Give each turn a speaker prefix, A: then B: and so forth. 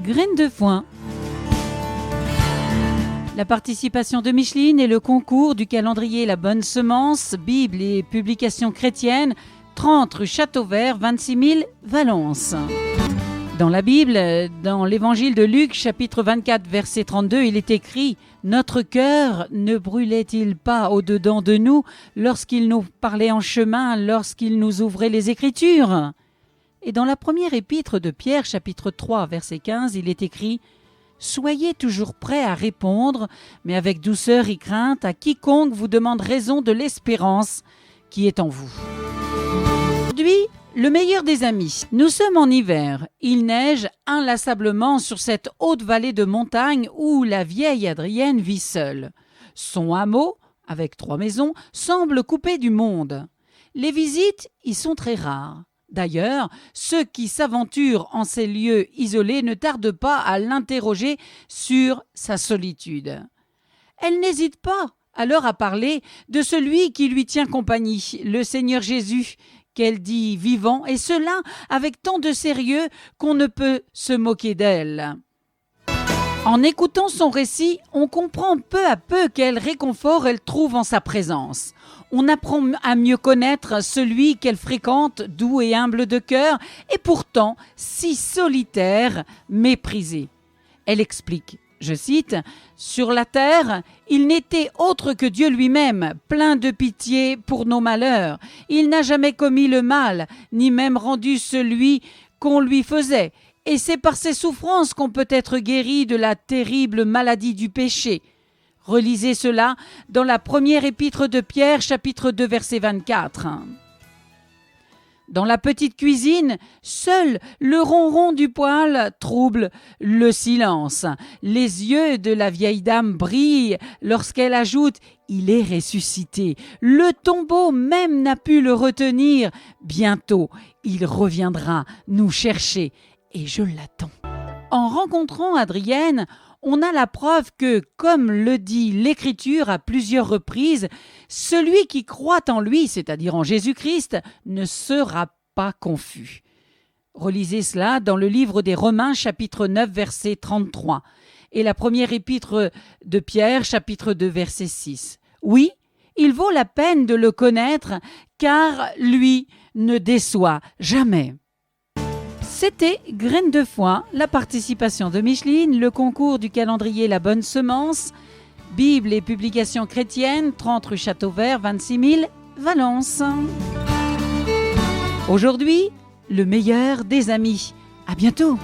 A: Graines de foin. La participation de Micheline et le concours du calendrier La Bonne Semence, Bible et publications chrétiennes, 30 rue Châteauvert, 26 000 Valence. Dans la Bible, dans l'évangile de Luc, chapitre 24, verset 32, il est écrit « Notre cœur ne brûlait-il pas au-dedans de nous lorsqu'il nous parlait en chemin, lorsqu'il nous ouvrait les Écritures ?» Et dans la première épître de Pierre, chapitre 3, verset 15, il est écrit « Soyez toujours prêts à répondre, mais avec douceur et crainte, à quiconque vous demande raison de l'espérance qui est en vous. » Aujourd'hui, le meilleur des amis. Nous sommes en hiver. Il neige inlassablement sur cette haute vallée de montagne où la vieille Adrienne vit seule. Son hameau, avec 3 maisons, semble coupé du monde. Les visites y sont très rares. D'ailleurs, ceux qui s'aventurent en ces lieux isolés ne tardent pas à l'interroger sur sa solitude. Elle n'hésite pas alors à parler de celui qui lui tient compagnie, le Seigneur Jésus, qu'elle dit vivant, et cela avec tant de sérieux qu'on ne peut se moquer d'elle. En écoutant son récit, on comprend peu à peu quel réconfort elle trouve en sa présence. On apprend à mieux connaître celui qu'elle fréquente, doux et humble de cœur, et pourtant si solitaire, méprisé. Elle explique, je cite, « Sur la terre, il n'était autre que Dieu lui-même, plein de pitié pour nos malheurs. Il n'a jamais commis le mal, ni même rendu celui qu'on lui faisait. Et c'est par ses souffrances qu'on peut être guéri de la terrible maladie du péché. » Relisez cela dans la première épître de Pierre, chapitre 2, verset 24. Dans la petite cuisine, seul le ronron du poêle trouble le silence. Les yeux de la vieille dame brillent lorsqu'elle ajoute « Il est ressuscité ». Le tombeau même n'a pu le retenir. Bientôt, il reviendra nous chercher et je l'attends. En rencontrant Adrienne, on a la preuve que, comme le dit l'Écriture à plusieurs reprises, celui qui croit en lui, c'est-à-dire en Jésus-Christ, ne sera pas confus. Relisez cela dans le livre des Romains, chapitre 9, verset 33, et la première épître de Pierre, chapitre 2, verset 6. Oui, il vaut la peine de le connaître, car lui ne déçoit jamais. C'était Graines de foin, la participation de Micheline, le concours du calendrier La Bonne Semence, Bible et publications chrétiennes, 30 rue Châteauvert, 26 000 Valence. Aujourd'hui, le meilleur des amis. À bientôt.